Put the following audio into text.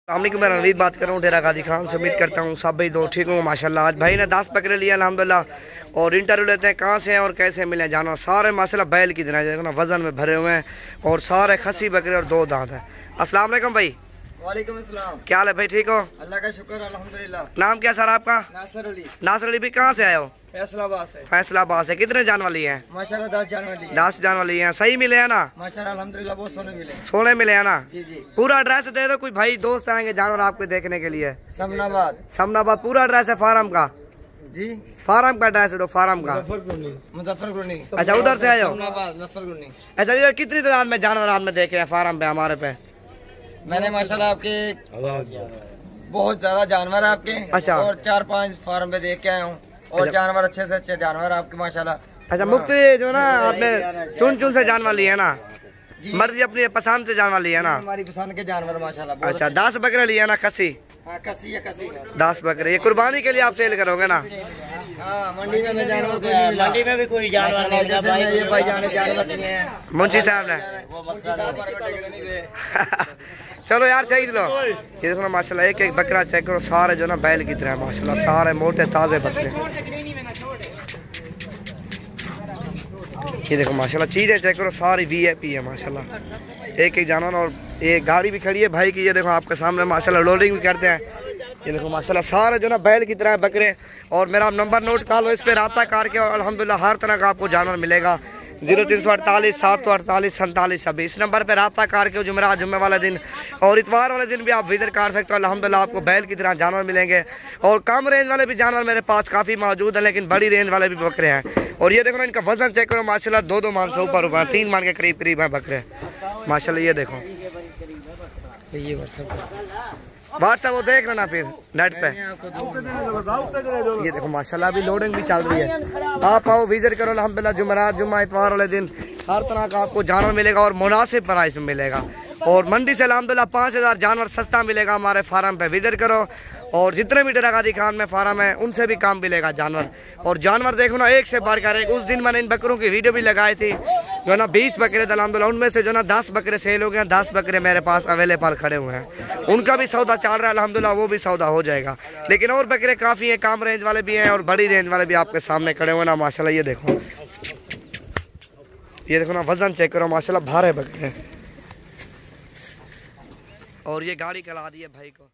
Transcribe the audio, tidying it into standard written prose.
अस्सलामुअलैकुम, मैं रणवीर बात कर रहा हूँ डेरा गाजी खान से। उम्मीद करता हूँ सब भाई दो ठीक हूँ माशाल्लाह। आज भाई ने 10 बकरे लिए अल्हम्दुलिल्लाह और इंटरव्यू लेते हैं कहाँ से हैं और कैसे मिले जानवर। सारे माशाल्लाह बैल की तरह देखो ना, वजन में भरे हुए हैं और सारे खसी बकरे और 2 दांत हैं। अस्सलाम वालेकुम भाई। वालेकुम अस्सलाम। क्या हाल है भाई, ठीक हो? अल्लाह का शुक्र अल्हम्दुलिल्लाह। नाम क्या सर आपका? नासिर अली। नासिर अली भी कहाँ से आए हो? फैसलाबाद से। फैसलाबाद से। कितने जानवर लिए हैं? माशाल्लाह 10 जानवर लिए। 10 जानवर लिए हैं। सही मिले हैं ना? माशाल्लाह अल्हम्दुलिल्लाह बहुत सोने मिले। सोने मिले हैं ना? जी जी। पूरा एड्रेस दे दो, कोई भाई दोस्त आएंगे जानवर आपके देखने के लिए। समनाबाद। समनाबाद पूरा एड्रेस है फार्म का? जी फार्म का एड्रेस है तो फार्म का। मुजफ्फरपुर। अच्छा उधर से आए हो? समनाबाद मुजफ्फरपुर। अच्छा इधर कितनी तादाद में जानवर आपने देखे हैं फार्म पे हमारे पे? मैंने माशाल्लाह आपके बहुत ज्यादा जानवर है आपके। अच्छा। और 4-5 फार्म पे देख के आया हूँ और जानवर अच्छे से अच्छे जानवर आपके माशाल्लाह। अच्छा मुफ्ती जो ना आपने चुन चुन से जानवर लिए है ना? मर्जी अपनी पसंद से जानवर लिए है ना? हमारी पसंद के जानवर माशाल्लाह। अच्छा 10 बकरे लिए ना? खसी? हाँ कसी है कसी। 10 बकरे ये कुर्बानी के लिए आप सेल करोगे ना? हाँ मंडी में जानवर कोई नहीं मिला। मंडी में भी कोई जानवर नहीं। जैसे ये भाई जाने जानवर दिए हैं मुंशी साहब ने। चलो यार सही लो। ये देखो ना माशाल्लाह, एक एक बकरा चेक करो, सारे जो ना बैल की तरह माशाल्लाह, सारे मोटे ताजे बकरे। ये देखो माशाल्लाह चीजें चेक करो, सारी वीआईपी है माशाल्लाह। एक एक जानवर और एक गाड़ी भी खड़ी है भाई की। ये देखो आपके सामने माशाल्लाह लोडिंग भी करते हैं। ये देखो माशाल्लाह सारे जो ना बैल की तरह बकरे। और मेरा नंबर नोट कर लो, इस पर रब्ता करके और अल्हम्दुलिल्लाह हर तरह का आपको जानवर मिलेगा। 0348 748 47 26 इस नंबर पर रब्ता करके जुमेरात जुम्मे वाले दिन और इतवार वाले दिन भी आप विजिट कर सकते हो। अल्हम्दुलिल्लाह आपको बैल की तरह जानवर मिलेंगे और कम रेंज वाले भी जानवर मेरे पास काफ़ी मौजूद है, लेकिन बड़ी रेंज वाले भी बकरे हैं। और ये देखो ना इनका वजन चेक करो माशाल्लाह, 2-2 मान से ऊपर ऊपर 3 मान के करीब करीब है बकरे माशाल्लाह। ये देखो ये व्हाट्सएप वो देख लेना फिर नेट पे। ये देखो माशाल्लाह अभी लोडिंग भी चल रही है। आप आओ विजिट करो अल्हम्दुलिल्लाह जुमेरात जुम्मा इतवार वाले दिन हर तरह का आपको जानवर मिलेगा और मुनासिब प्राइस में मिलेगा। और मंडी से अल्हम्दुलिल्लाह 5000 जानवर सस्ता मिलेगा हमारे फार्म पे। विजिट करो और जितने भी डेरा गाजी खान में फार्म है उनसे भी काम मिलेगा जानवर। और जानवर देखो ना एक से बढ़कर एक। उस दिन मैंने इन बकरों की वीडियो भी लगाई थी जो ना 20 बकरे थे अल्हम्दुलिल्लाह, उनमें से जो ना 10 बकरे सेल हो गए। 10 बकरे मेरे पास अवेलेबल खड़े हुए हैं, उनका भी सौदा चल रहा है अल्हम्दुलिल्लाह, वो भी सौदा हो जाएगा। लेकिन और बकरे काफ़ी हैं, कम रेंज वाले भी हैं और बड़ी रेंज वाले भी आपके सामने खड़े हुए ना माशाल्लाह। ये देखो ना वजन चेक करो माशाल्लाह, भारे बकरे। और ये गाड़ी कला दी है भाई को।